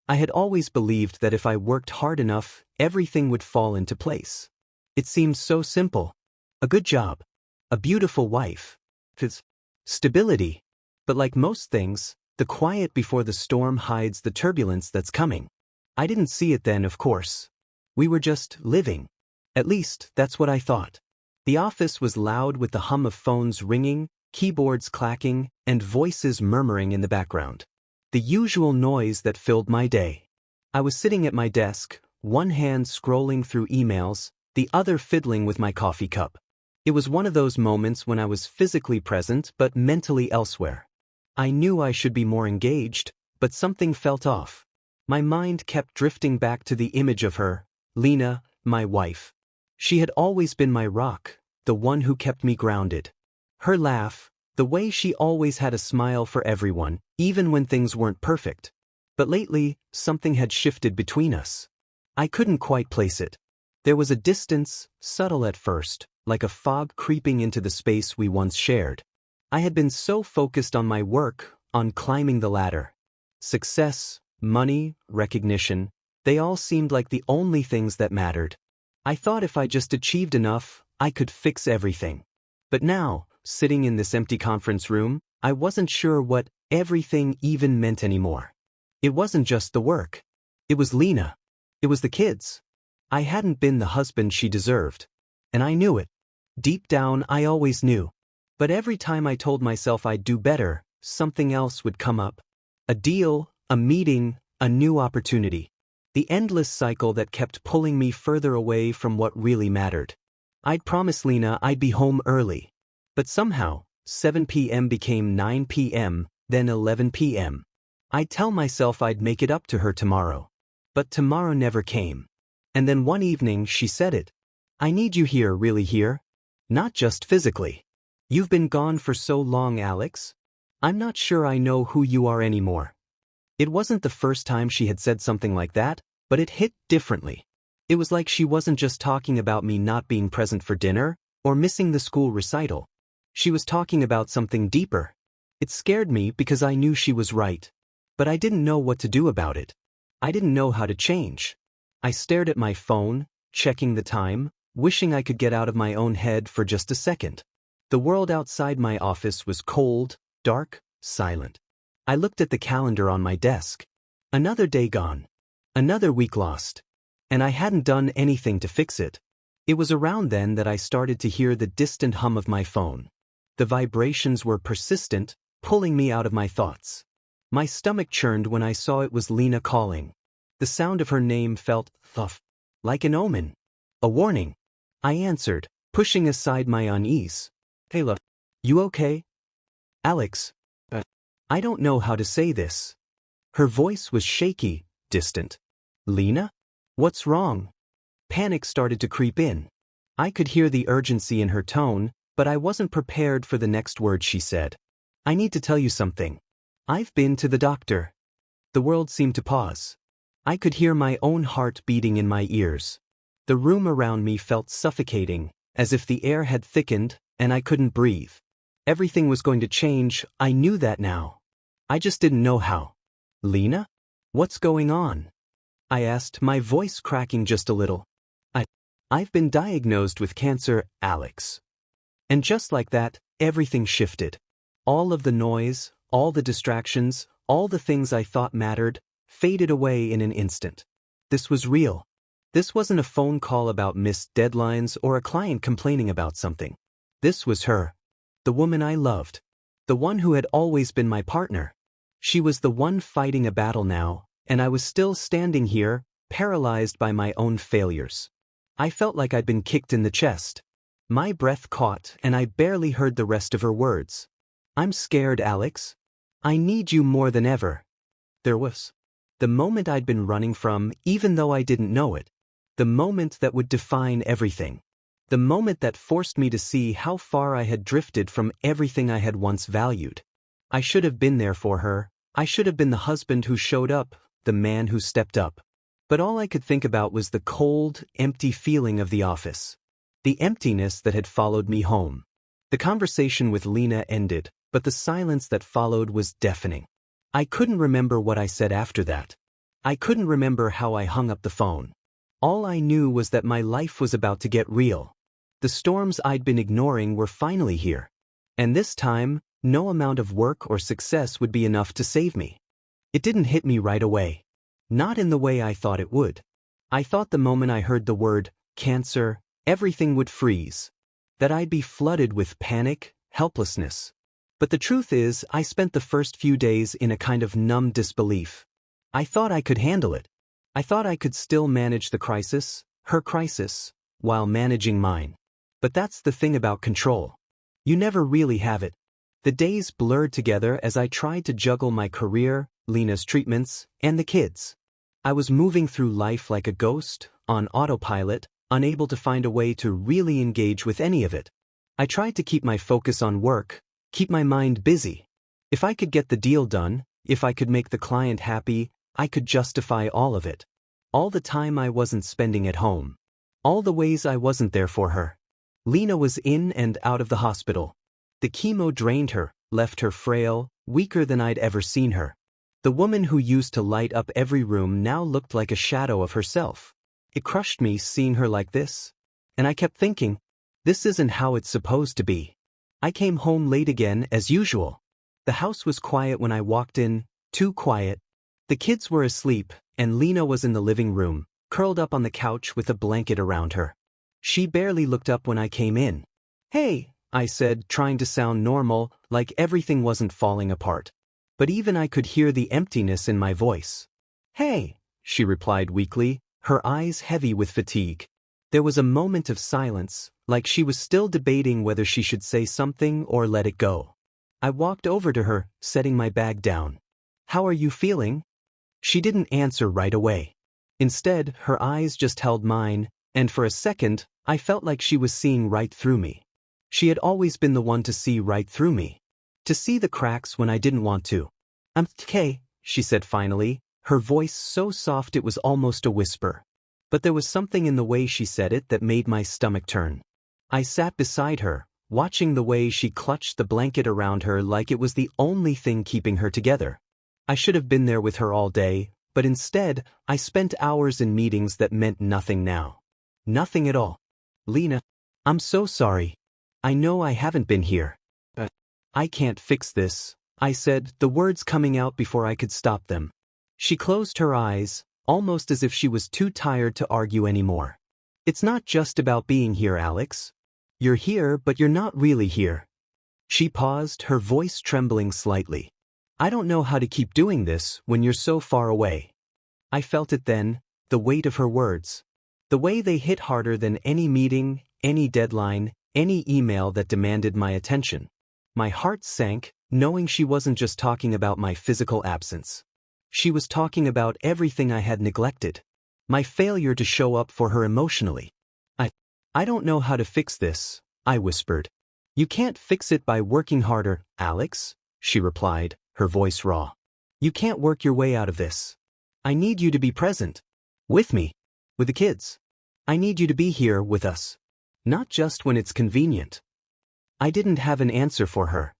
I had always believed that if I worked hard enough, everything would fall into place. It seemed so simple. A good job. A beautiful wife. Stability. But like most things, the quiet before the storm hides the turbulence that's coming. I didn't see it then, of course. We were just living. At least, that's what I thought. The office was loud with the hum of phones ringing, keyboards clacking, and voices murmuring in the background. The usual noise that filled my day. I was sitting at my desk, one hand scrolling through emails, the other fiddling with my coffee cup. It was one of those moments when I was physically present but mentally elsewhere. I knew I should be more engaged, but something felt off. My mind kept drifting back to the image of her, Lena, my wife. She had always been my rock, the one who kept me grounded. Her laugh, the way she always had a smile for everyone, even when things weren't perfect. But lately, something had shifted between us. I couldn't quite place it. There was a distance, subtle at first, like a fog creeping into the space we once shared. I had been so focused on my work, on climbing the ladder. Success, money, recognition, they all seemed like the only things that mattered. I thought if I just achieved enough, I could fix everything. But now, sitting in this empty conference room, I wasn't sure what everything even meant anymore. It wasn't just the work. It was Lena. It was the kids. I hadn't been the husband she deserved. And I knew it. Deep down, I always knew. But every time I told myself I'd do better, something else would come up. A deal, a meeting, a new opportunity. The endless cycle that kept pulling me further away from what really mattered. I'd promised Lena I'd be home early. But somehow, 7 p.m. became 9 p.m., then 11 p.m. I'd tell myself I'd make it up to her tomorrow. But tomorrow never came. And then one evening she said it. I need you here, really here. Not just physically. You've been gone for so long, Alex. I'm not sure I know who you are anymore. It wasn't the first time she had said something like that, but it hit differently. It was like she wasn't just talking about me not being present for dinner, or missing the school recital. She was talking about something deeper. It scared me because I knew she was right. But I didn't know what to do about it. I didn't know how to change. I stared at my phone, checking the time, wishing I could get out of my own head for just a second. The world outside my office was cold, dark, silent. I looked at the calendar on my desk. Another day gone. Another week lost. And I hadn't done anything to fix it. It was around then that I started to hear the distant hum of my phone. The vibrations were persistent, pulling me out of my thoughts. My stomach churned when I saw it was Lena calling. The sound of her name felt thuff, like an omen. A warning. I answered, pushing aside my unease. Hey look, you okay? Alex. I don't know how to say this. Her voice was shaky, distant. Lena? What's wrong? Panic started to creep in. I could hear the urgency in her tone, but I wasn't prepared for the next word she said. I need to tell you something. I've been to the doctor. The world seemed to pause. I could hear my own heart beating in my ears. The room around me felt suffocating, as if the air had thickened, and I couldn't breathe. Everything was going to change, I knew that now. I just didn't know how. Lena? What's going on? I asked, my voice cracking just a little. I've been diagnosed with cancer, Alex. And just like that, everything shifted. All of the noise, all the distractions, all the things I thought mattered, faded away in an instant. This was real. This wasn't a phone call about missed deadlines or a client complaining about something. This was her. The woman I loved. The one who had always been my partner. She was the one fighting a battle now, and I was still standing here, paralyzed by my own failures. I felt like I'd been kicked in the chest. My breath caught, and I barely heard the rest of her words. I'm scared, Alex. I need you more than ever. There was the moment I'd been running from, even though I didn't know it. The moment that would define everything. The moment that forced me to see how far I had drifted from everything I had once valued. I should have been there for her. I should have been the husband who showed up, the man who stepped up. But all I could think about was the cold, empty feeling of the office. The emptiness that had followed me home. The conversation with Lena ended, but the silence that followed was deafening. I couldn't remember what I said after that. I couldn't remember how I hung up the phone. All I knew was that my life was about to get real. The storms I'd been ignoring were finally here. And this time, no amount of work or success would be enough to save me. It didn't hit me right away. Not in the way I thought it would. I thought the moment I heard the word cancer, everything would freeze. That I'd be flooded with panic, helplessness. But the truth is, I spent the first few days in a kind of numb disbelief. I thought I could handle it. I thought I could still manage the crisis, her crisis, while managing mine. But that's the thing about control. You never really have it. The days blurred together as I tried to juggle my career, Lena's treatments, and the kids. I was moving through life like a ghost, on autopilot, unable to find a way to really engage with any of it. I tried to keep my focus on work, keep my mind busy. If I could get the deal done, if I could make the client happy, I could justify all of it. All the time I wasn't spending at home. All the ways I wasn't there for her. Lena was in and out of the hospital. The chemo drained her, left her frail, weaker than I'd ever seen her. The woman who used to light up every room now looked like a shadow of herself. It crushed me seeing her like this. And I kept thinking, this isn't how it's supposed to be. I came home late again as usual. The house was quiet when I walked in, too quiet. The kids were asleep, and Lena was in the living room, curled up on the couch with a blanket around her. She barely looked up when I came in. "Hey," I said, trying to sound normal, like everything wasn't falling apart. But even I could hear the emptiness in my voice. "Hey," she replied weakly, her eyes heavy with fatigue. There was a moment of silence, like she was still debating whether she should say something or let it go. I walked over to her, setting my bag down. "How are you feeling?" She didn't answer right away. Instead, her eyes just held mine, and for a second, I felt like she was seeing right through me. She had always been the one to see right through me. To see the cracks when I didn't want to. "I'm okay," she said finally, her voice so soft it was almost a whisper. But there was something in the way she said it that made my stomach turn. I sat beside her, watching the way she clutched the blanket around her like it was the only thing keeping her together. I should have been there with her all day, but instead, I spent hours in meetings that meant nothing now. Nothing at all. "Lena, I'm so sorry. I know I haven't been here. But I can't fix this," I said, the words coming out before I could stop them. She closed her eyes, almost as if she was too tired to argue anymore. "It's not just about being here, Alex. You're here, but you're not really here." She paused, her voice trembling slightly. "I don't know how to keep doing this when you're so far away." I felt it then, the weight of her words. The way they hit harder than any meeting, any deadline, any email that demanded my attention. My heart sank, knowing she wasn't just talking about my physical absence. She was talking about everything I had neglected. My failure to show up for her emotionally. I don't know how to fix this," I whispered. "You can't fix it by working harder, Alex," she replied, her voice raw. "You can't work your way out of this. I need you to be present. With me. With the kids. I need you to be here with us. Not just when it's convenient." I didn't have an answer for her.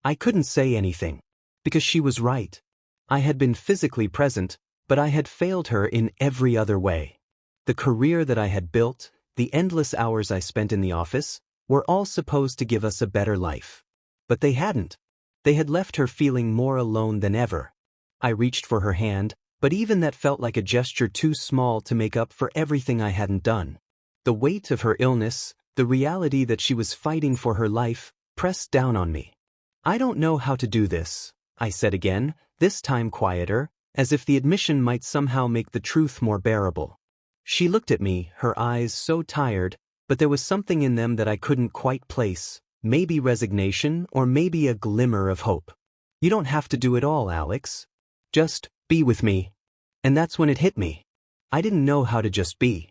I couldn't say anything. Because she was right. I had been physically present, but I had failed her in every other way. The career that I had built, the endless hours I spent in the office, were all supposed to give us a better life. But they hadn't. They had left her feeling more alone than ever. I reached for her hand, but even that felt like a gesture too small to make up for everything I hadn't done. The weight of her illness, the reality that she was fighting for her life, pressed down on me. "I don't know how to do this," I said again, this time quieter, as if the admission might somehow make the truth more bearable. She looked at me, her eyes so tired, but there was something in them that I couldn't quite place, maybe resignation or maybe a glimmer of hope. "You don't have to do it all, Alex. Just be with me." And that's when it hit me. I didn't know how to just be.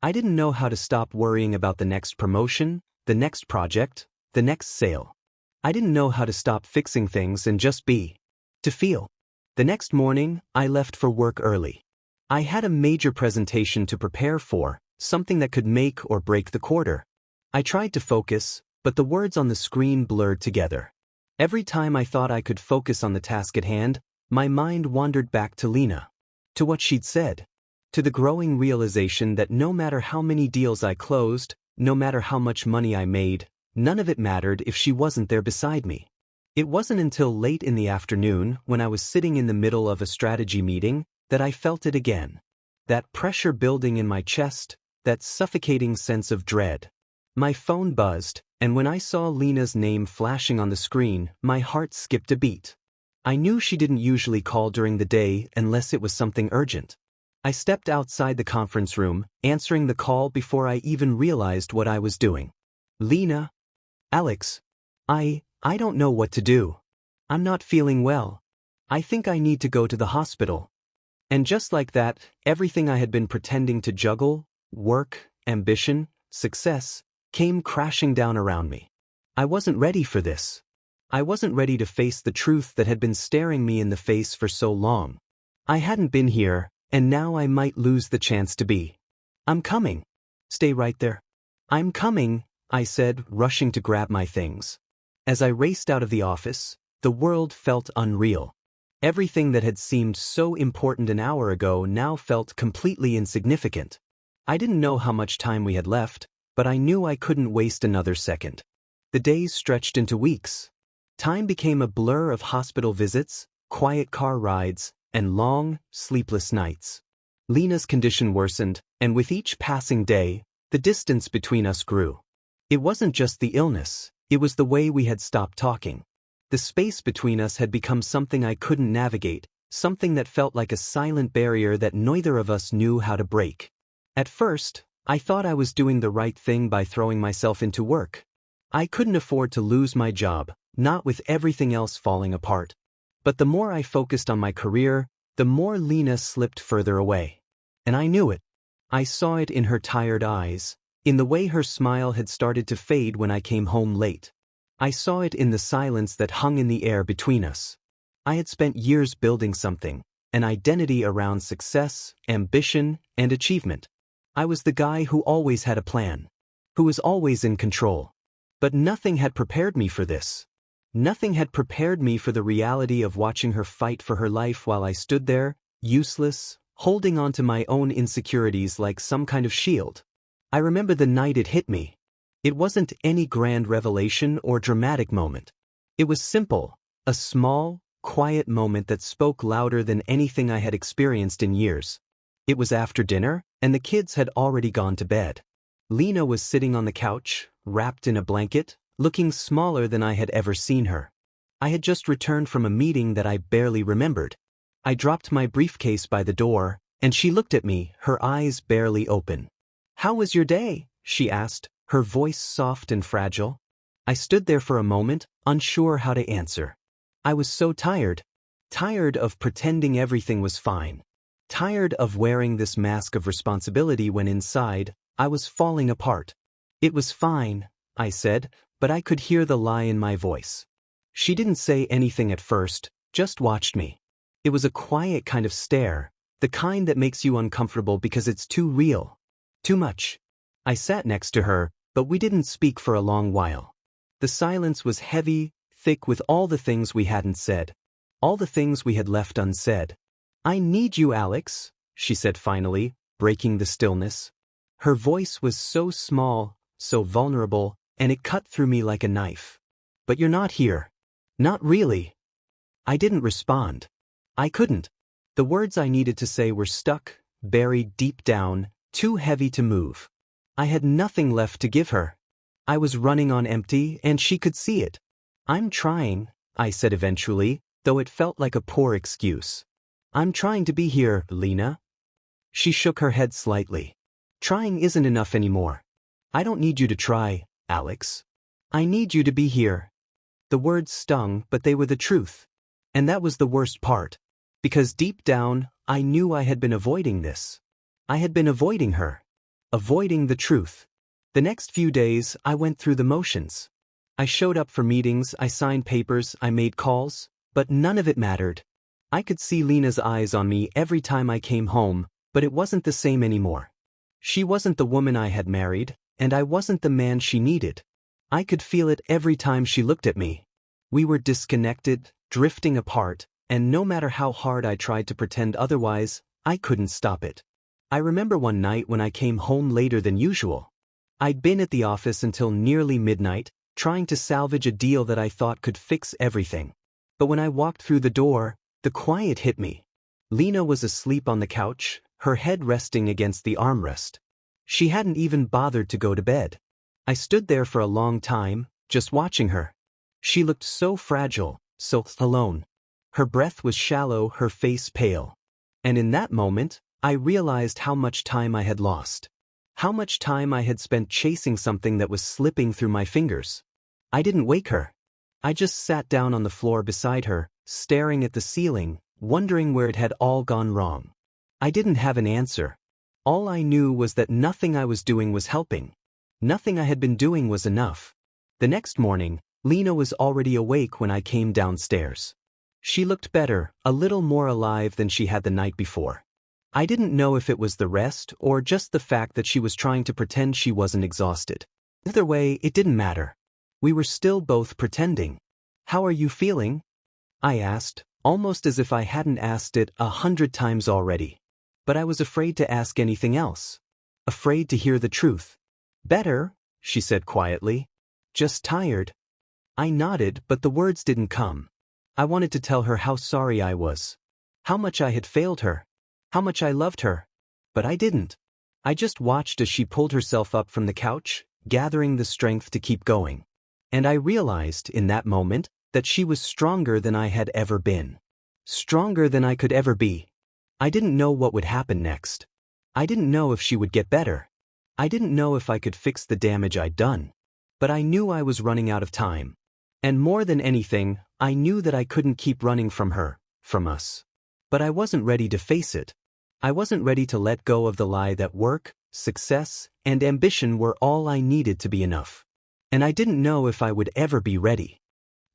I didn't know how to stop worrying about the next promotion, the next project, the next sale. I didn't know how to stop fixing things and just be. To feel. The next morning, I left for work early. I had a major presentation to prepare for, something that could make or break the quarter. I tried to focus, but the words on the screen blurred together. Every time I thought I could focus on the task at hand, my mind wandered back to Lena. to what she'd said, to the growing realization that no matter how many deals I closed, no matter how much money I made, none of it mattered if she wasn't there beside me. It wasn't until late in the afternoon, when I was sitting in the middle of a strategy meeting, that I felt it again. That pressure building in my chest, that suffocating sense of dread. My phone buzzed, and when I saw Lena's name flashing on the screen, my heart skipped a beat. I knew she didn't usually call during the day unless it was something urgent. I stepped outside the conference room, answering the call before I even realized what I was doing. Lena? Alex? I don't know what to do. I'm not feeling well. I think I need to go to the hospital. And just like that, everything I had been pretending to juggle, work, ambition, success, came crashing down around me. I wasn't ready for this. I wasn't ready to face the truth that had been staring me in the face for so long. I hadn't been here, and now I might lose the chance to be. I'm coming. Stay right there. I'm coming, I said, rushing to grab my things. As I raced out of the office, the world felt unreal. Everything that had seemed so important an hour ago now felt completely insignificant. I didn't know how much time we had left, but I knew I couldn't waste another second. The days stretched into weeks. Time became a blur of hospital visits, quiet car rides, and long, sleepless nights. Lena's condition worsened, and with each passing day, the distance between us grew. It wasn't just the illness, it was the way we had stopped talking. The space between us had become something I couldn't navigate, something that felt like a silent barrier that neither of us knew how to break. At first, I thought I was doing the right thing by throwing myself into work. I couldn't afford to lose my job, not with everything else falling apart. But the more I focused on my career, the more Lena slipped further away. And I knew it. I saw it in her tired eyes, in the way her smile had started to fade when I came home late. I saw it in the silence that hung in the air between us. I had spent years building something, an identity around success, ambition, and achievement. I was the guy who always had a plan, who was always in control. But nothing had prepared me for this. Nothing had prepared me for the reality of watching her fight for her life while I stood there, useless, holding on to my own insecurities like some kind of shield. I remember the night it hit me. It wasn't any grand revelation or dramatic moment. It was simple, a small, quiet moment that spoke louder than anything I had experienced in years. It was after dinner, and the kids had already gone to bed. Lena was sitting on the couch, wrapped in a blanket, looking smaller than I had ever seen her. I had just returned from a meeting that I barely remembered. I dropped my briefcase by the door, and she looked at me, her eyes barely open. "How was your day?" she asked, her voice soft and fragile. I stood there for a moment, unsure how to answer. I was so tired. Tired of pretending everything was fine. Tired of wearing this mask of responsibility when inside, I was falling apart. "It was fine," I said, but I could hear the lie in my voice. She didn't say anything at first, just watched me. It was a quiet kind of stare, the kind that makes you uncomfortable because it's too real. Too much. I sat next to her, but we didn't speak for a long while. The silence was heavy, thick with all the things we hadn't said. All the things we had left unsaid. "I need you, Alex," she said finally, breaking the stillness. Her voice was so small, so vulnerable, and it cut through me like a knife. "But you're not here." "Not really." I didn't respond. I couldn't. The words I needed to say were stuck, buried deep down, too heavy to move. I had nothing left to give her. I was running on empty, and she could see it. "I'm trying," I said eventually, though it felt like a poor excuse. "I'm trying to be here, Lena." She shook her head slightly. "Trying isn't enough anymore. I don't need you to try, Alex. I need you to be here." The words stung, but they were the truth. And that was the worst part. Because deep down, I knew I had been avoiding this. I had been avoiding her. Avoiding the truth. The next few days, I went through the motions. I showed up for meetings, I signed papers, I made calls, but none of it mattered. I could see Lena's eyes on me every time I came home, but it wasn't the same anymore. She wasn't the woman I had married, and I wasn't the man she needed. I could feel it every time she looked at me. We were disconnected, drifting apart, and no matter how hard I tried to pretend otherwise, I couldn't stop it. I remember one night when I came home later than usual. I'd been at the office until nearly midnight, trying to salvage a deal that I thought could fix everything. But when I walked through the door, the quiet hit me. Lena was asleep on the couch, her head resting against the armrest. She hadn't even bothered to go to bed. I stood there for a long time, just watching her. She looked so fragile, so alone. Her breath was shallow, her face pale. And in that moment, I realized how much time I had lost. How much time I had spent chasing something that was slipping through my fingers. I didn't wake her. I just sat down on the floor beside her, staring at the ceiling, wondering where it had all gone wrong. I didn't have an answer. All I knew was that nothing I was doing was helping. Nothing I had been doing was enough. The next morning, Lena was already awake when I came downstairs. She looked better, a little more alive than she had the night before. I didn't know if it was the rest or just the fact that she was trying to pretend she wasn't exhausted. Either way, it didn't matter. We were still both pretending. "How are you feeling?" I asked, almost as if I hadn't asked it 100 times already. But I was afraid to ask anything else. Afraid to hear the truth. "Better," she said quietly. "Just tired." I nodded, but the words didn't come. I wanted to tell her how sorry I was. How much I had failed her. How much I loved her. But I didn't. I just watched as she pulled herself up from the couch, gathering the strength to keep going. And I realized, in that moment, that she was stronger than I had ever been. Stronger than I could ever be. I didn't know what would happen next. I didn't know if she would get better. I didn't know if I could fix the damage I'd done. But I knew I was running out of time. And more than anything, I knew that I couldn't keep running from her, from us. But I wasn't ready to face it. I wasn't ready to let go of the lie that work, success, and ambition were all I needed to be enough. And I didn't know if I would ever be ready.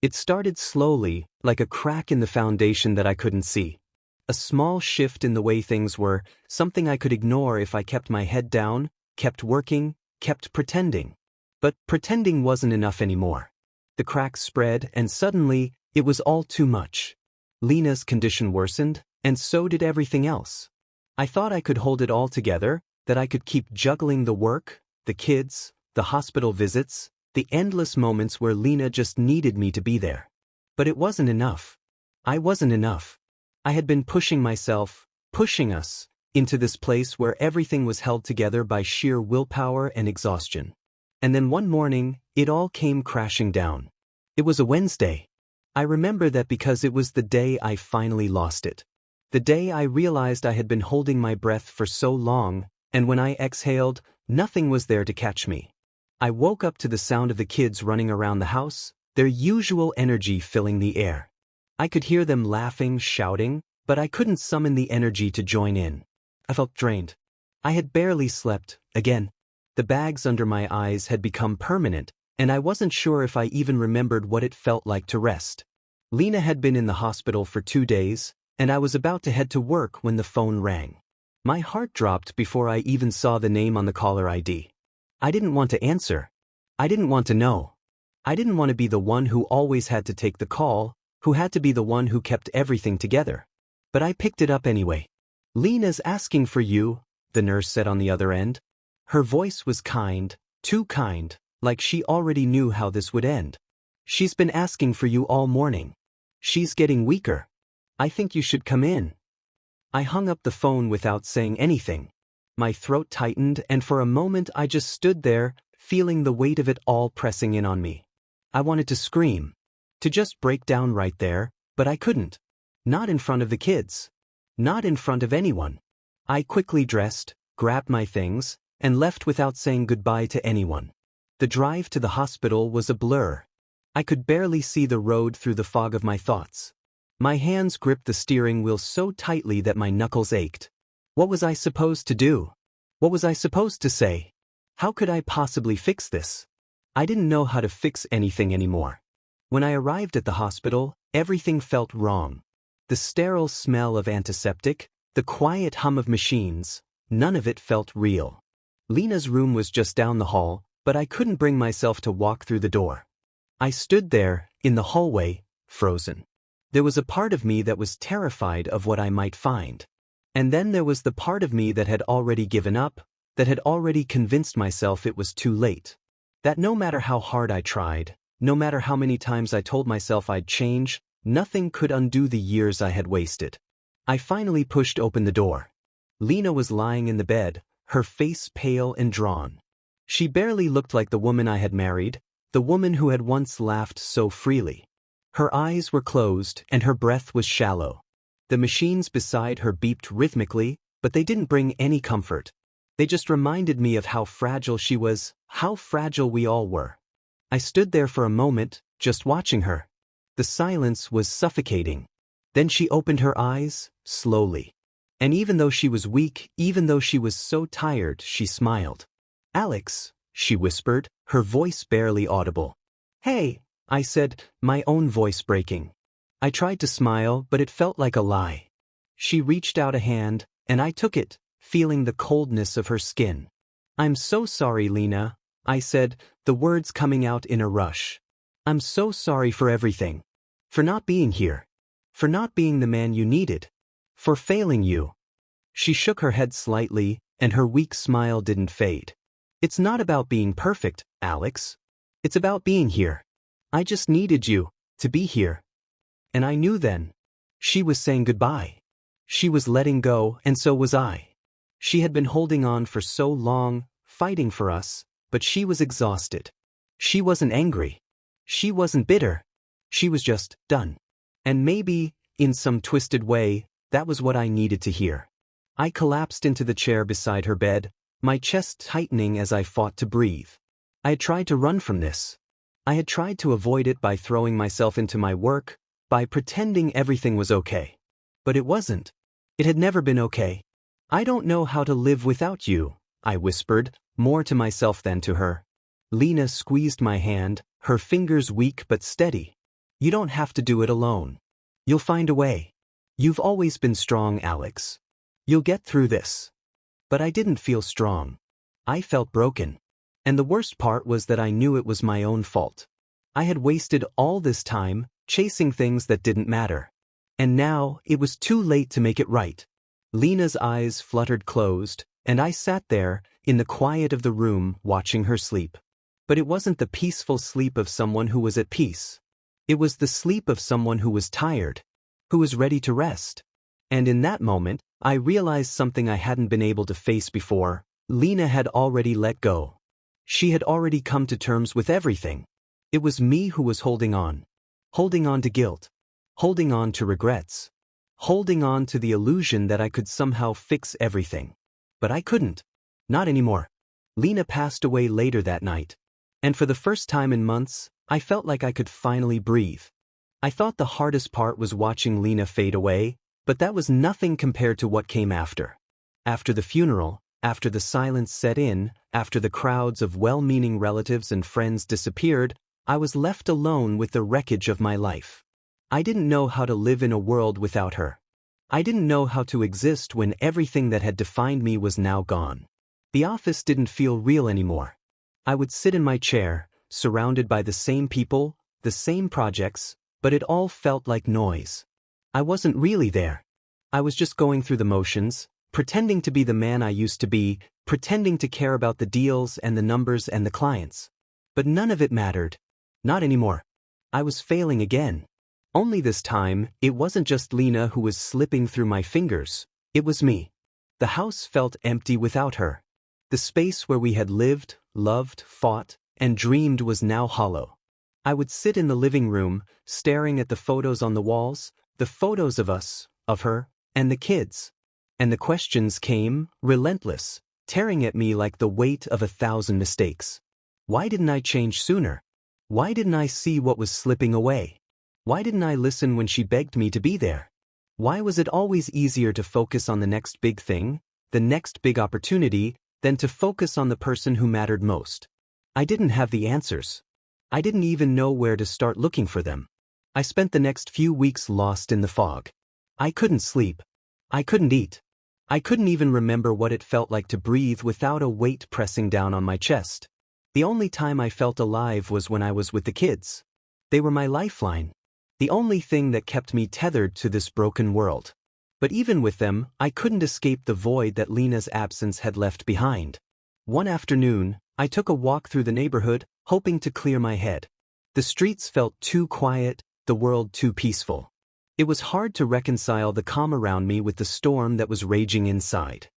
It started slowly, like a crack in the foundation that I couldn't see. A small shift in the way things were, something I could ignore if I kept my head down, kept working, kept pretending. But pretending wasn't enough anymore. The crack spread, and suddenly, it was all too much. Lena's condition worsened, and so did everything else. I thought I could hold it all together, that I could keep juggling the work, the kids, the hospital visits, the endless moments where Lena just needed me to be there. But it wasn't enough. I wasn't enough. I had been pushing myself, pushing us, into this place where everything was held together by sheer willpower and exhaustion. And then one morning, it all came crashing down. It was a Wednesday. I remember that because it was the day I finally lost it. The day I realized I had been holding my breath for so long, and when I exhaled, nothing was there to catch me. I woke up to the sound of the kids running around the house, their usual energy filling the air. I could hear them laughing, shouting, but I couldn't summon the energy to join in. I felt drained. I had barely slept, again. The bags under my eyes had become permanent, and I wasn't sure if I even remembered what it felt like to rest. Lena had been in the hospital for 2 days, and I was about to head to work when the phone rang. My heart dropped before I even saw the name on the caller ID. I didn't want to answer. I didn't want to know. I didn't want to be the one who always had to take the call, who had to be the one who kept everything together. But I picked it up anyway. "Lena's asking for you," the nurse said on the other end. Her voice was kind, too kind, like she already knew how this would end. "She's been asking for you all morning. She's getting weaker. I think you should come in." I hung up the phone without saying anything. My throat tightened, and for a moment I just stood there, feeling the weight of it all pressing in on me. I wanted to scream, to just break down right there, but I couldn't. Not in front of the kids. Not in front of anyone. I quickly dressed, grabbed my things, and left without saying goodbye to anyone. The drive to the hospital was a blur. I could barely see the road through the fog of my thoughts. My hands gripped the steering wheel so tightly that my knuckles ached. What was I supposed to do? What was I supposed to say? How could I possibly fix this? I didn't know how to fix anything anymore. When I arrived at the hospital, everything felt wrong. The sterile smell of antiseptic, the quiet hum of machines, none of it felt real. Lena's room was just down the hall, but I couldn't bring myself to walk through the door. I stood there, in the hallway, frozen. There was a part of me that was terrified of what I might find. And then there was the part of me that had already given up, that had already convinced myself it was too late. That no matter how hard I tried, no matter how many times I told myself I'd change, nothing could undo the years I had wasted. I finally pushed open the door. Lena was lying in the bed, her face pale and drawn. She barely looked like the woman I had married, the woman who had once laughed so freely. Her eyes were closed and her breath was shallow. The machines beside her beeped rhythmically, but they didn't bring any comfort. They just reminded me of how fragile she was, how fragile we all were. I stood there for a moment, just watching her. The silence was suffocating. Then she opened her eyes, slowly. And even though she was weak, even though she was so tired, she smiled. "Alex," she whispered, her voice barely audible. "Hey," I said, my own voice breaking. I tried to smile, but it felt like a lie. She reached out a hand, and I took it, feeling the coldness of her skin. "I'm so sorry, Lena," I said, the words coming out in a rush. "I'm so sorry for everything. For not being here. For not being the man you needed. For failing you." She shook her head slightly, and her weak smile didn't fade. "It's not about being perfect, Alex. It's about being here. I just needed you to be here." And I knew then. She was saying goodbye. She was letting go, and so was I. She had been holding on for so long, fighting for us, but she was exhausted. She wasn't angry. She wasn't bitter. She was just done. And maybe, in some twisted way, that was what I needed to hear. I collapsed into the chair beside her bed, my chest tightening as I fought to breathe. I had tried to run from this. I had tried to avoid it by throwing myself into my work, by pretending everything was okay. But it wasn't. It had never been okay. "I don't know how to live without you," I whispered, more to myself than to her. Lena squeezed my hand, her fingers weak but steady. "You don't have to do it alone. You'll find a way. You've always been strong, Alex. You'll get through this." But I didn't feel strong. I felt broken. And the worst part was that I knew it was my own fault. I had wasted all this time, chasing things that didn't matter. And now, it was too late to make it right. Lena's eyes fluttered closed, and I sat there, in the quiet of the room, watching her sleep. But it wasn't the peaceful sleep of someone who was at peace. It was the sleep of someone who was tired, who was ready to rest. And in that moment, I realized something I hadn't been able to face before. Lena had already let go. She had already come to terms with everything. It was me who was holding on. Holding on to guilt. Holding on to regrets. Holding on to the illusion that I could somehow fix everything. But I couldn't. Not anymore. Lena passed away later that night. And for the first time in months, I felt like I could finally breathe. I thought the hardest part was watching Lena fade away, but that was nothing compared to what came after. After the funeral, after the silence set in, after the crowds of well-meaning relatives and friends disappeared, I was left alone with the wreckage of my life. I didn't know how to live in a world without her. I didn't know how to exist when everything that had defined me was now gone. The office didn't feel real anymore. I would sit in my chair, surrounded by the same people, the same projects, but it all felt like noise. I wasn't really there. I was just going through the motions, pretending to be the man I used to be, pretending to care about the deals and the numbers and the clients. But none of it mattered. Not anymore. I was failing again. Only this time, it wasn't just Lena who was slipping through my fingers. It was me. The house felt empty without her. The space where we had lived, loved, fought, and dreamed was now hollow. I would sit in the living room, staring at the photos on the walls, the photos of us, of her, and the kids. And the questions came, relentless, tearing at me like the weight of 1,000 mistakes. Why didn't I change sooner? Why didn't I see what was slipping away? Why didn't I listen when she begged me to be there? Why was it always easier to focus on the next big thing, the next big opportunity, than to focus on the person who mattered most? I didn't have the answers. I didn't even know where to start looking for them. I spent the next few weeks lost in the fog. I couldn't sleep. I couldn't eat. I couldn't even remember what it felt like to breathe without a weight pressing down on my chest. The only time I felt alive was when I was with the kids. They were my lifeline. The only thing that kept me tethered to this broken world. But even with them, I couldn't escape the void that Lena's absence had left behind. One afternoon, I took a walk through the neighborhood, hoping to clear my head. The streets felt too quiet, the world too peaceful. It was hard to reconcile the calm around me with the storm that was raging inside.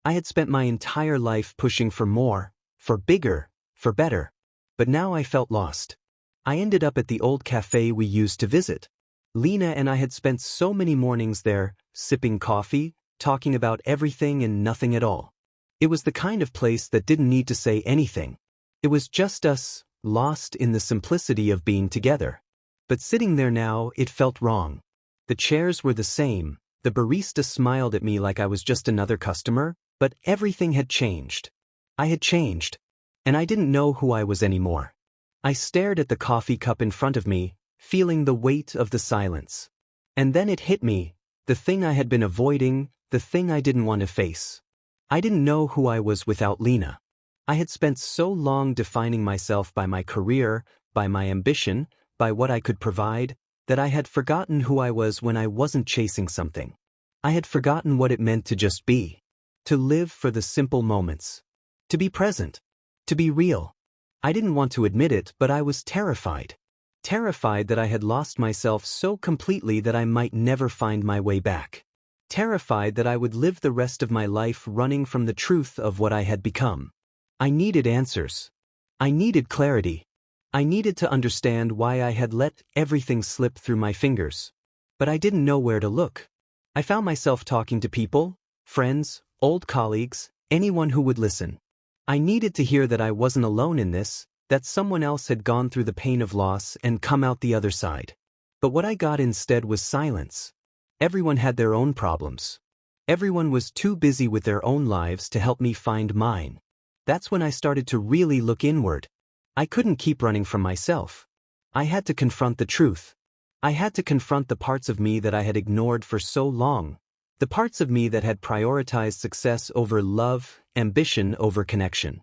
I had spent my entire life pushing for more, for bigger, for better. But now I felt lost. I ended up at the old cafe we used to visit. Lena and I had spent so many mornings there, sipping coffee, talking about everything and nothing at all. It was the kind of place that didn't need to say anything. It was just us, lost in the simplicity of being together. But sitting there now, it felt wrong. The chairs were the same, the barista smiled at me like I was just another customer, but everything had changed. I had changed, and I didn't know who I was anymore. I stared at the coffee cup in front of me, feeling the weight of the silence. And then it hit me, the thing I had been avoiding, the thing I didn't want to face. I didn't know who I was without Lena. I had spent so long defining myself by my career, by my ambition, by what I could provide, that I had forgotten who I was when I wasn't chasing something. I had forgotten what it meant to just be. To live for the simple moments. To be present. To be real. I didn't want to admit it, but I was terrified. Terrified that I had lost myself so completely that I might never find my way back. Terrified that I would live the rest of my life running from the truth of what I had become. I needed answers. I needed clarity. I needed to understand why I had let everything slip through my fingers. But I didn't know where to look. I found myself talking to people, friends, old colleagues, anyone who would listen. I needed to hear that I wasn't alone in this, that someone else had gone through the pain of loss and come out the other side. But what I got instead was silence. Everyone had their own problems. Everyone was too busy with their own lives to help me find mine. That's when I started to really look inward. I couldn't keep running from myself. I had to confront the truth. I had to confront the parts of me that I had ignored for so long. The parts of me that had prioritized success over love, ambition over connection.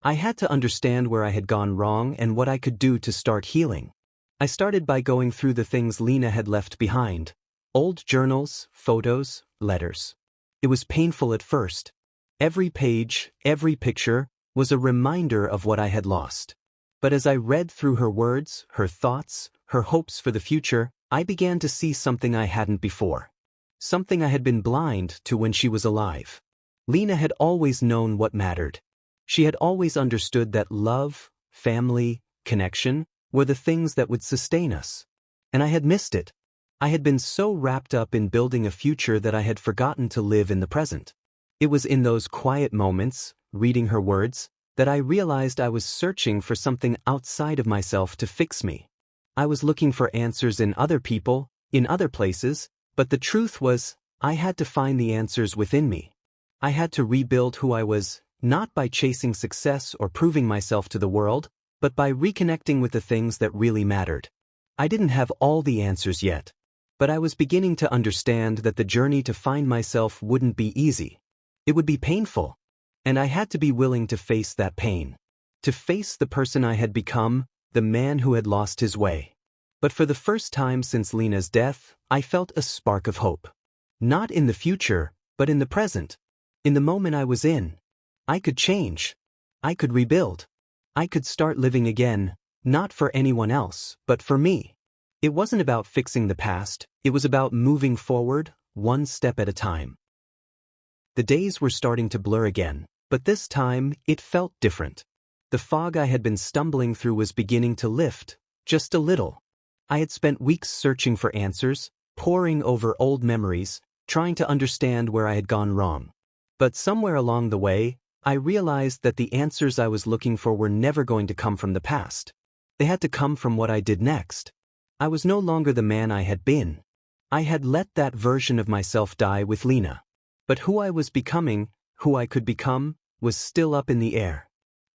I had to understand where I had gone wrong and what I could do to start healing. I started by going through the things Lena had left behind. Old journals, photos, letters. It was painful at first. Every page, every picture, was a reminder of what I had lost. But as I read through her words, her thoughts, her hopes for the future, I began to see something I hadn't before. Something I had been blind to when she was alive. Lena had always known what mattered. She had always understood that love, family, connection, were the things that would sustain us. And I had missed it. I had been so wrapped up in building a future that I had forgotten to live in the present. It was in those quiet moments, reading her words, that I realized I was searching for something outside of myself to fix me. I was looking for answers in other people, in other places, but the truth was, I had to find the answers within me. I had to rebuild who I was, not by chasing success or proving myself to the world, but by reconnecting with the things that really mattered. I didn't have all the answers yet, but I was beginning to understand that the journey to find myself wouldn't be easy. It would be painful, and I had to be willing to face that pain. To face the person I had become, the man who had lost his way. But for the first time since Lena's death, I felt a spark of hope. Not in the future, but in the present. In the moment I was in. I could change. I could rebuild. I could start living again, not for anyone else, but for me. It wasn't about fixing the past, it was about moving forward, one step at a time. The days were starting to blur again, but this time, it felt different. The fog I had been stumbling through was beginning to lift, just a little. I had spent weeks searching for answers, poring over old memories, trying to understand where I had gone wrong. But somewhere along the way, I realized that the answers I was looking for were never going to come from the past. They had to come from what I did next. I was no longer the man I had been. I had let that version of myself die with Lena. But who I was becoming, who I could become, was still up in the air.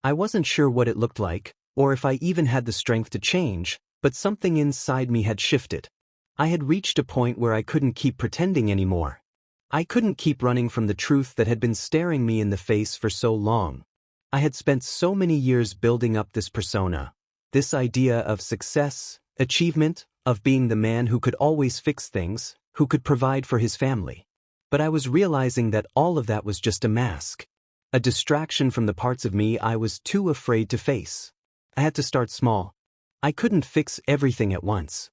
I wasn't sure what it looked like, or if I even had the strength to change, but something inside me had shifted. I had reached a point where I couldn't keep pretending anymore. I couldn't keep running from the truth that had been staring me in the face for so long. I had spent so many years building up this persona, this idea of success, achievement, of being the man who could always fix things, who could provide for his family. But I was realizing that all of that was just a mask. A distraction from the parts of me I was too afraid to face. I had to start small. I couldn't fix everything at once.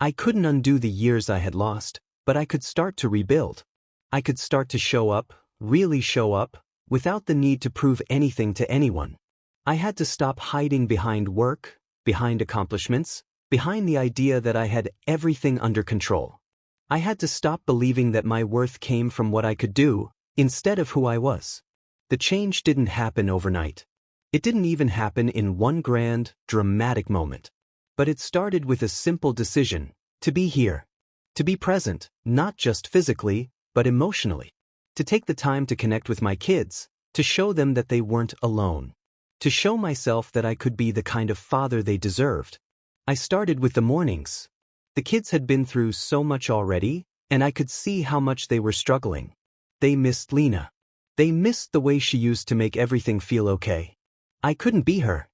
I couldn't undo the years I had lost, but I could start to rebuild. I could start to show up, really show up, without the need to prove anything to anyone. I had to stop hiding behind work, behind accomplishments, behind the idea that I had everything under control. I had to stop believing that my worth came from what I could do, instead of who I was. The change didn't happen overnight. It didn't even happen in one grand, dramatic moment. But it started with a simple decision: to be here. To be present, not just physically, but emotionally. To take the time to connect with my kids, to show them that they weren't alone. To show myself that I could be the kind of father they deserved. I started with the mornings. The kids had been through so much already, and I could see how much they were struggling. They missed Lena. They missed the way she used to make everything feel okay. I couldn't be her.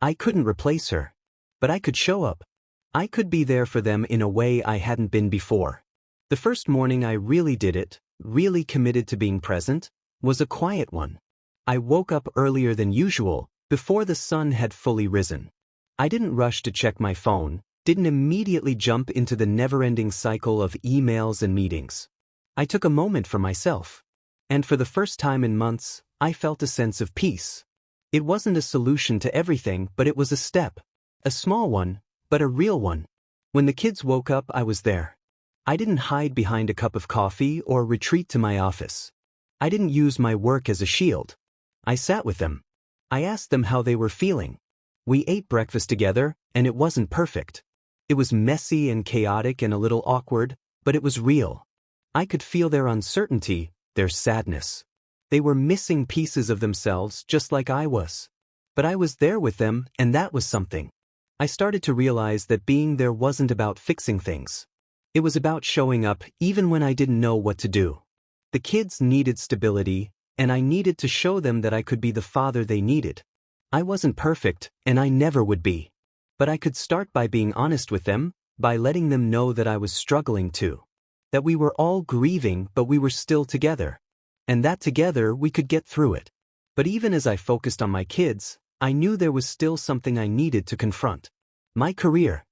I couldn't replace her. But I could show up. I could be there for them in a way I hadn't been before. The first morning I really did it, really committed to being present, was a quiet one. I woke up earlier than usual, before the sun had fully risen. I didn't rush to check my phone, didn't immediately jump into the never-ending cycle of emails and meetings. I took a moment for myself. And for the first time in months, I felt a sense of peace. It wasn't a solution to everything, but it was a step. A small one, but a real one. When the kids woke up, I was there. I didn't hide behind a cup of coffee or retreat to my office. I didn't use my work as a shield. I sat with them. I asked them how they were feeling. We ate breakfast together, and it wasn't perfect. It was messy and chaotic and a little awkward, but it was real. I could feel their uncertainty, their sadness. They were missing pieces of themselves just like I was. But I was there with them, and that was something. I started to realize that being there wasn't about fixing things. It was about showing up even when I didn't know what to do. The kids needed stability, and I needed to show them that I could be the father they needed. I wasn't perfect, and I never would be. But I could start by being honest with them, by letting them know that I was struggling too. That we were all grieving, but we were still together. And that together we could get through it. But even as I focused on my kids, I knew there was still something I needed to confront. My career.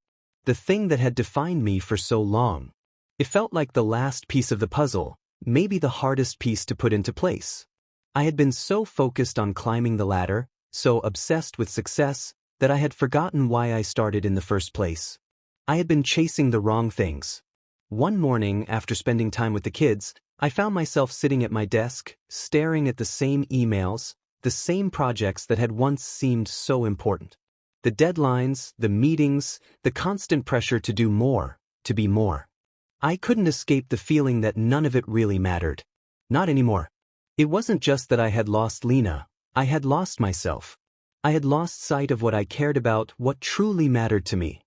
The thing that had defined me for so long. It felt like the last piece of the puzzle, maybe the hardest piece to put into place. I had been so focused on climbing the ladder, so obsessed with success, that I had forgotten why I started in the first place. I had been chasing the wrong things. One morning, after spending time with the kids, I found myself sitting at my desk, staring at the same emails, the same projects that had once seemed so important. The deadlines, the meetings, the constant pressure to do more, to be more. I couldn't escape the feeling that none of it really mattered. Not anymore. It wasn't just that I had lost Lena, I had lost myself. I had lost sight of what I cared about, what truly mattered to me.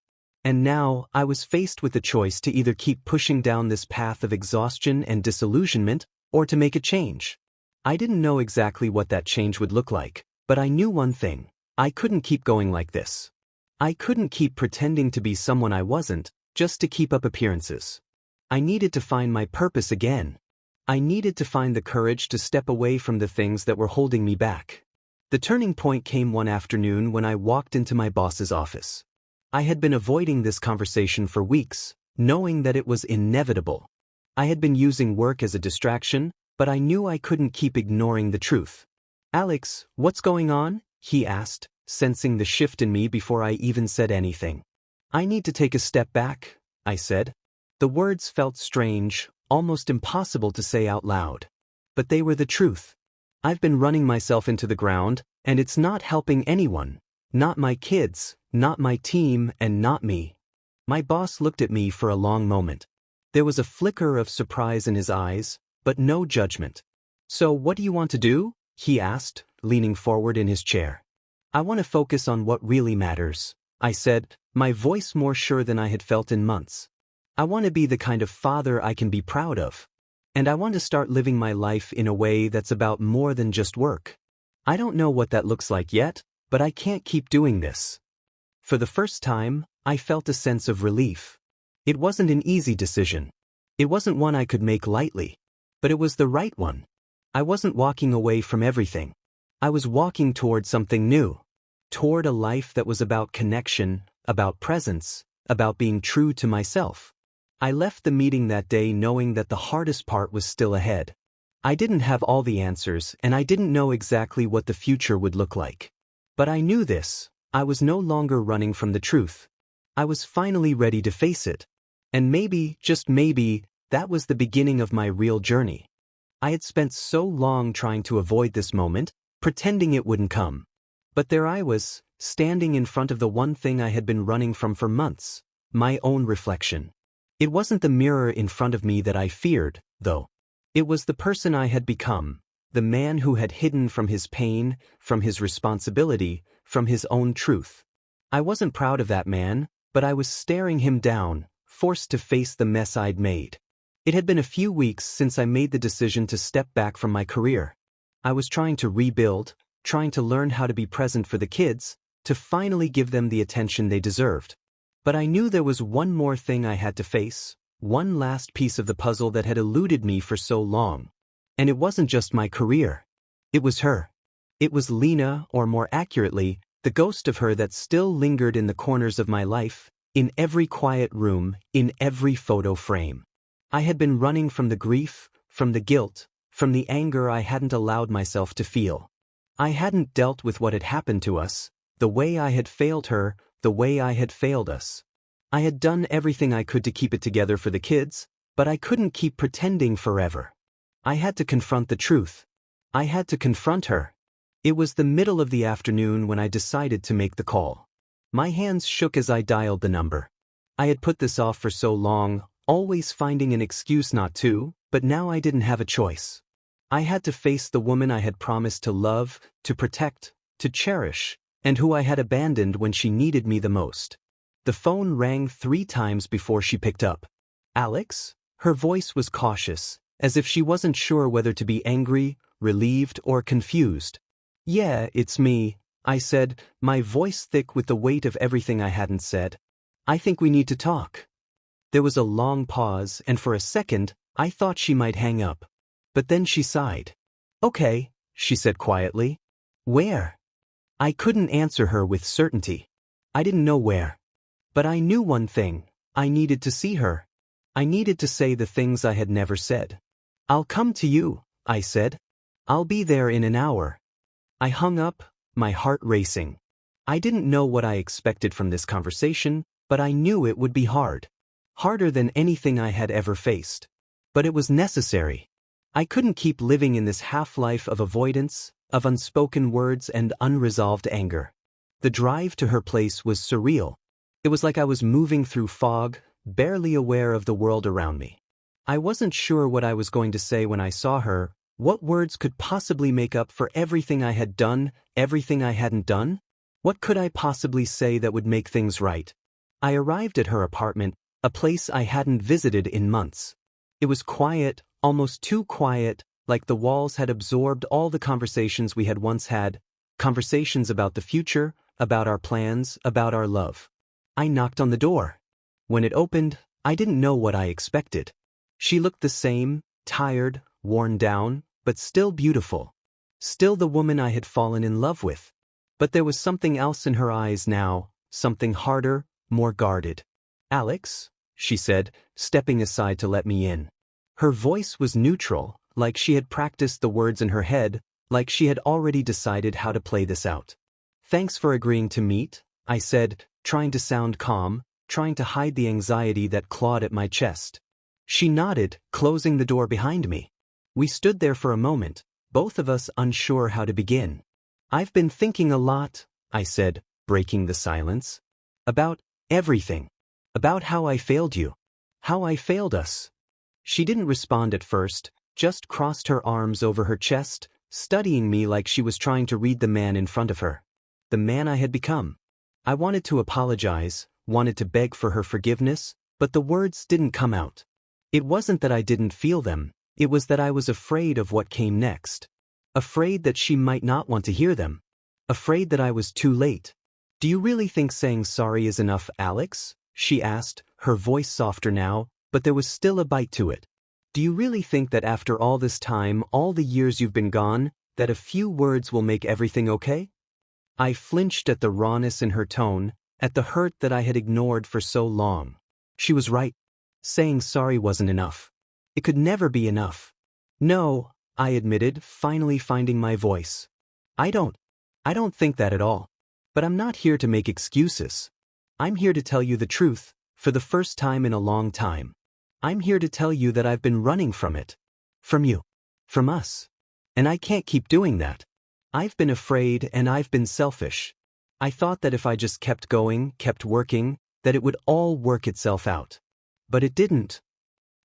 And now, I was faced with the choice to either keep pushing down this path of exhaustion and disillusionment, or to make a change. I didn't know exactly what that change would look like, but I knew one thing. I couldn't keep going like this. I couldn't keep pretending to be someone I wasn't, just to keep up appearances. I needed to find my purpose again. I needed to find the courage to step away from the things that were holding me back. The turning point came one afternoon when I walked into my boss's office. I had been avoiding this conversation for weeks, knowing that it was inevitable. I had been using work as a distraction, but I knew I couldn't keep ignoring the truth. "Alex, what's going on?" he asked, sensing the shift in me before I even said anything. "I need to take a step back," I said. The words felt strange, almost impossible to say out loud. But they were the truth. I've been running myself into the ground, and it's not helping anyone. Not my kids, not my team, and not me. My boss looked at me for a long moment. There was a flicker of surprise in his eyes, but no judgment. "So what do you want to do?" he asked, leaning forward in his chair. "I want to focus on what really matters," I said, my voice more sure than I had felt in months. "I want to be the kind of father I can be proud of. And I want to start living my life in a way that's about more than just work. I don't know what that looks like yet, but I can't keep doing this." For the first time, I felt a sense of relief. It wasn't an easy decision. It wasn't one I could make lightly. But it was the right one. I wasn't walking away from everything. I was walking toward something new. Toward a life that was about connection, about presence, about being true to myself. I left the meeting that day knowing that the hardest part was still ahead. I didn't have all the answers and I didn't know exactly what the future would look like. But I knew this. I was no longer running from the truth. I was finally ready to face it. And maybe, just maybe, that was the beginning of my real journey. I had spent so long trying to avoid this moment, pretending it wouldn't come. But there I was, standing in front of the one thing I had been running from for months, my own reflection. It wasn't the mirror in front of me that I feared, though. It was the person I had become, the man who had hidden from his pain, from his responsibility, from his own truth. I wasn't proud of that man, but I was staring him down, forced to face the mess I'd made. It had been a few weeks since I made the decision to step back from my career. I was trying to rebuild, trying to learn how to be present for the kids, to finally give them the attention they deserved. But I knew there was one more thing I had to face, one last piece of the puzzle that had eluded me for so long. And it wasn't just my career. It was her. It was Lena, or more accurately, the ghost of her that still lingered in the corners of my life, in every quiet room, in every photo frame. I had been running from the grief, from the guilt, from the anger I hadn't allowed myself to feel. I hadn't dealt with what had happened to us, the way I had failed her, the way I had failed us. I had done everything I could to keep it together for the kids, but I couldn't keep pretending forever. I had to confront the truth. I had to confront her. It was the middle of the afternoon when I decided to make the call. My hands shook as I dialed the number. I had put this off for so long, always finding an excuse not to, but now I didn't have a choice. I had to face the woman I had promised to love, to protect, to cherish, and who I had abandoned when she needed me the most. The phone rang 3 times before she picked up. "Alex?" Her voice was cautious, as if she wasn't sure whether to be angry, relieved, or confused. "Yeah, it's me," I said, my voice thick with the weight of everything I hadn't said. "I think we need to talk." There was a long pause, and for a second, I thought she might hang up. But then she sighed. "Okay," she said quietly. "Where?" I couldn't answer her with certainty. I didn't know where. But I knew one thing. I needed to see her. I needed to say the things I had never said. "I'll come to you," I said. "I'll be there in an hour." I hung up, my heart racing. I didn't know what I expected from this conversation, but I knew it would be hard. Harder than anything I had ever faced. But it was necessary. I couldn't keep living in this half-life of avoidance, of unspoken words and unresolved anger. The drive to her place was surreal. It was like I was moving through fog, barely aware of the world around me. I wasn't sure what I was going to say when I saw her, what words could possibly make up for everything I had done, everything I hadn't done? What could I possibly say that would make things right? I arrived at her apartment, a place I hadn't visited in months. It was quiet, almost too quiet, like the walls had absorbed all the conversations we had once had, conversations about the future, about our plans, about our love. I knocked on the door. When it opened, I didn't know what I expected. She looked the same, tired, worn down, but still beautiful. Still the woman I had fallen in love with. But there was something else in her eyes now, something harder, more guarded. "Alex?" she said, stepping aside to let me in. Her voice was neutral, like she had practiced the words in her head, like she had already decided how to play this out. "Thanks for agreeing to meet," I said, trying to sound calm, trying to hide the anxiety that clawed at my chest. She nodded, closing the door behind me. We stood there for a moment, both of us unsure how to begin. "I've been thinking a lot," I said, breaking the silence. "About everything. About how I failed you. How I failed us." She didn't respond at first, just crossed her arms over her chest, studying me like she was trying to read the man in front of her. The man I had become. I wanted to apologize, wanted to beg for her forgiveness, but the words didn't come out. It wasn't that I didn't feel them, it was that I was afraid of what came next. Afraid that she might not want to hear them. Afraid that I was too late. "Do you really think saying sorry is enough, Alex?" she asked, her voice softer now, but there was still a bite to it. Do you really think that after all this time, all the years you've been gone, that a few words will make everything okay? I flinched at the rawness in her tone, at the hurt that I had ignored for so long. She was right. Saying sorry wasn't enough. It could never be enough. No, I admitted, finally finding my voice. I don't think that at all. But I'm not here to make excuses. I'm here to tell you the truth, for the first time in a long time. I'm here to tell you that I've been running from it. From you. From us. And I can't keep doing that. I've been afraid and I've been selfish. I thought that if I just kept going, kept working, that it would all work itself out. But it didn't.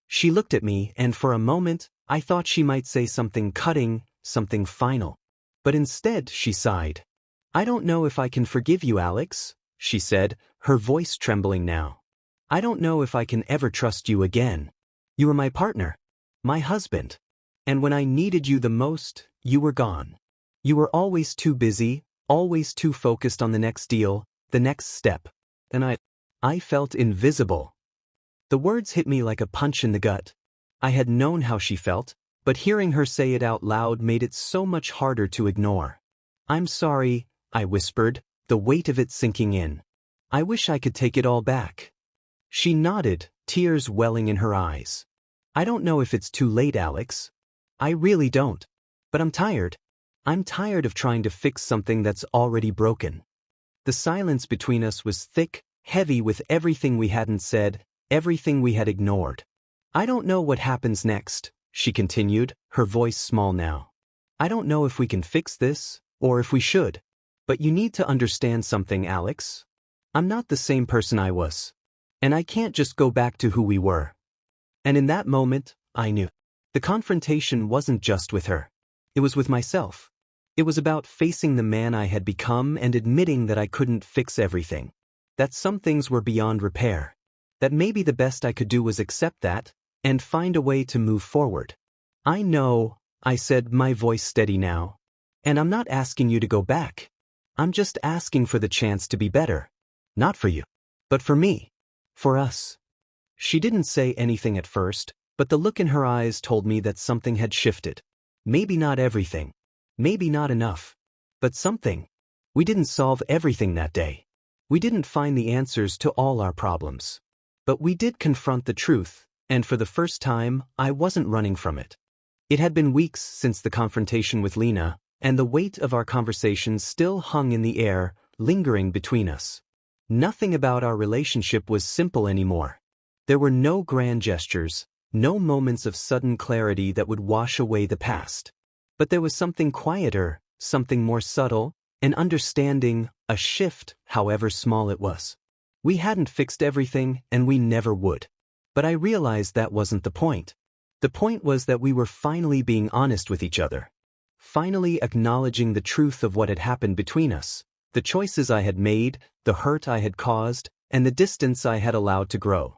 She looked at me, and for a moment, I thought she might say something cutting, something final. But instead, she sighed. I don't know if I can forgive you, Alex, she said, her voice trembling now. I don't know if I can ever trust you again. You were my partner, my husband. And when I needed you the most, you were gone. You were always too busy, always too focused on the next deal, the next step. And I felt invisible. The words hit me like a punch in the gut. I had known how she felt, but hearing her say it out loud made it so much harder to ignore. I'm sorry, I whispered, the weight of it sinking in. I wish I could take it all back. She nodded, tears welling in her eyes. I don't know if it's too late, Alex. I really don't. But I'm tired. I'm tired of trying to fix something that's already broken. The silence between us was thick, heavy with everything we hadn't said, everything we had ignored. I don't know what happens next, she continued, her voice small now. I don't know if we can fix this, or if we should. But you need to understand something, Alex. I'm not the same person I was. And I can't just go back to who we were. And in that moment, I knew. The confrontation wasn't just with her. It was with myself. It was about facing the man I had become and admitting that I couldn't fix everything. That some things were beyond repair. That maybe the best I could do was accept that, and find a way to move forward. I know, I said, my voice steady now. And I'm not asking you to go back. I'm just asking for the chance to be better. Not for you. But for me. For us. She didn't say anything at first, but the look in her eyes told me that something had shifted. Maybe not everything. Maybe not enough. But something. We didn't solve everything that day. We didn't find the answers to all our problems. But we did confront the truth, and for the first time, I wasn't running from it. It had been weeks since the confrontation with Lena, and the weight of our conversations still hung in the air, lingering between us. Nothing about our relationship was simple anymore. There were no grand gestures, no moments of sudden clarity that would wash away the past. But there was something quieter, something more subtle, an understanding, a shift, however small it was. We hadn't fixed everything, and we never would. But I realized that wasn't the point. The point was that we were finally being honest with each other. Finally acknowledging the truth of what had happened between us, the choices I had made, the hurt I had caused, and the distance I had allowed to grow.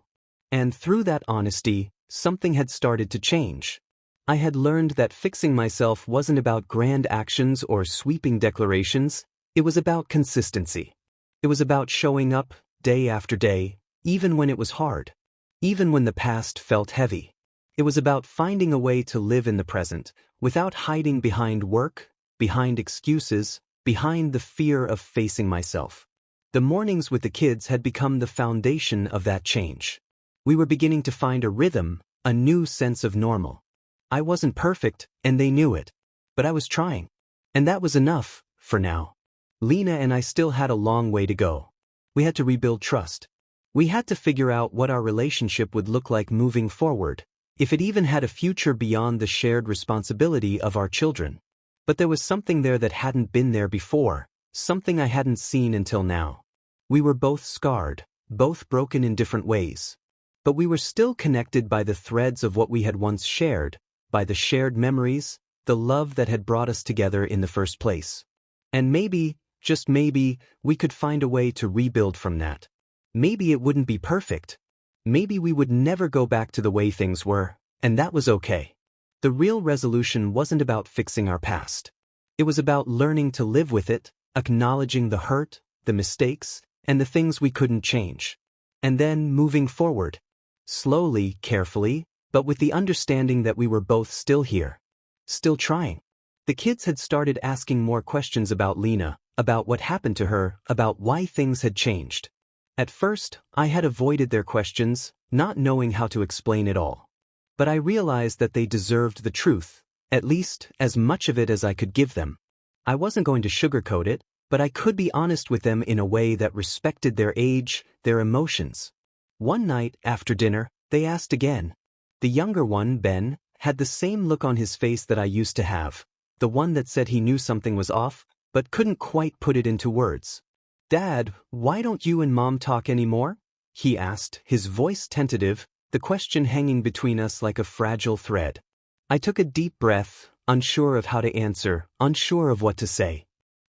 And through that honesty, something had started to change. I had learned that fixing myself wasn't about grand actions or sweeping declarations, it was about consistency. It was about showing up, day after day, even when it was hard. Even when the past felt heavy. It was about finding a way to live in the present, without hiding behind work, behind excuses, behind the fear of facing myself. The mornings with the kids had become the foundation of that change. We were beginning to find a rhythm, a new sense of normal. I wasn't perfect, and they knew it. But I was trying. And that was enough, for now. Lena and I still had a long way to go. We had to rebuild trust. We had to figure out what our relationship would look like moving forward, if it even had a future beyond the shared responsibility of our children. But there was something there that hadn't been there before, something I hadn't seen until now. We were both scarred, both broken in different ways. But we were still connected by the threads of what we had once shared, by the shared memories, the love that had brought us together in the first place. And maybe, just maybe, we could find a way to rebuild from that. Maybe it wouldn't be perfect. Maybe we would never go back to the way things were, and that was okay. The real resolution wasn't about fixing our past. It was about learning to live with it, acknowledging the hurt, the mistakes, and the things we couldn't change. And then moving forward. Slowly, carefully, but with the understanding that we were both still here. Still trying. The kids had started asking more questions about Lena, about what happened to her, about why things had changed. At first, I had avoided their questions, not knowing how to explain it all. But I realized that they deserved the truth, at least as much of it as I could give them. I wasn't going to sugarcoat it, but I could be honest with them in a way that respected their age, their emotions. One night, after dinner, they asked again. The younger one, Ben, had the same look on his face that I used to have, the one that said he knew something was off, but couldn't quite put it into words. "Dad, why don't you and Mom talk anymore?" he asked, his voice tentative, the question hanging between us like a fragile thread. I took a deep breath, unsure of how to answer, unsure of what to say.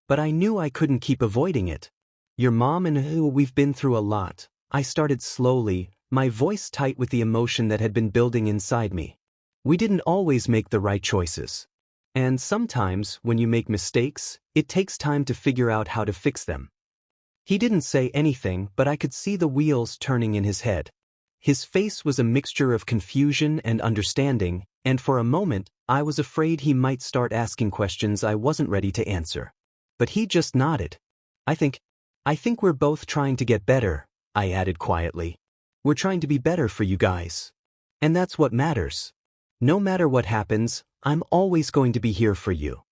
But I knew I couldn't keep avoiding it. "Your mom and we've been through a lot," I started slowly, my voice tight with the emotion that had been building inside me. "We didn't always make the right choices. And sometimes, when you make mistakes, it takes time to figure out how to fix them." He didn't say anything, but I could see the wheels turning in his head. His face was a mixture of confusion and understanding, and for a moment, I was afraid he might start asking questions I wasn't ready to answer. But he just nodded. I think we're both trying to get better," I added quietly. "We're trying to be better for you guys. And that's what matters. No matter what happens, I'm always going to be here for you."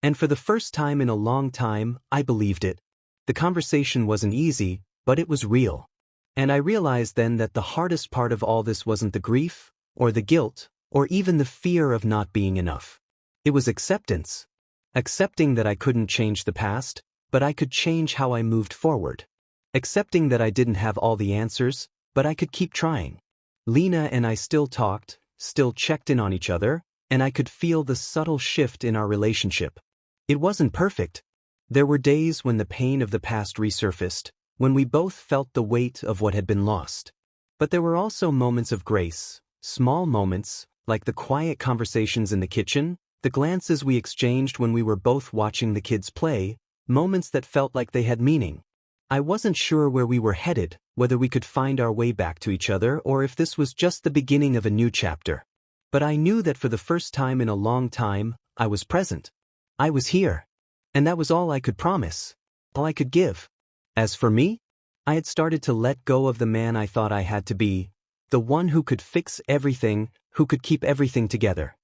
And for the first time in a long time, I believed it. The conversation wasn't easy, but it was real. And I realized then that the hardest part of all this wasn't the grief, or the guilt, or even the fear of not being enough. It was acceptance. Accepting that I couldn't change the past, but I could change how I moved forward. Accepting that I didn't have all the answers, but I could keep trying. Lena and I still talked, still checked in on each other, and I could feel the subtle shift in our relationship. It wasn't perfect. There were days when the pain of the past resurfaced, when we both felt the weight of what had been lost. But there were also moments of grace, small moments, like the quiet conversations in the kitchen, the glances we exchanged when we were both watching the kids play, moments that felt like they had meaning. I wasn't sure where we were headed, whether we could find our way back to each other or if this was just the beginning of a new chapter. But I knew that for the first time in a long time, I was present. I was here. And that was all I could promise, all I could give. As for me, I had started to let go of the man I thought I had to be, the one who could fix everything, who could keep everything together.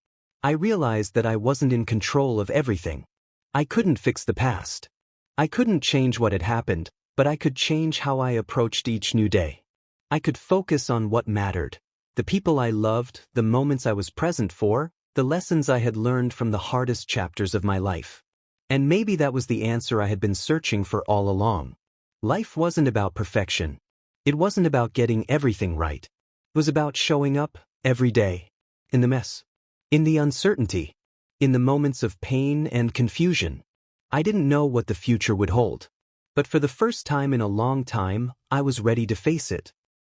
I realized that I wasn't in control of everything. I couldn't fix the past. I couldn't change what had happened, but I could change how I approached each new day. I could focus on what mattered. The people I loved, the moments I was present for, the lessons I had learned from the hardest chapters of my life. And maybe that was the answer I had been searching for all along. Life wasn't about perfection. It wasn't about getting everything right. It was about showing up, every day. In the mess. In the uncertainty. In the moments of pain and confusion. I didn't know what the future would hold. But for the first time in a long time, I was ready to face it.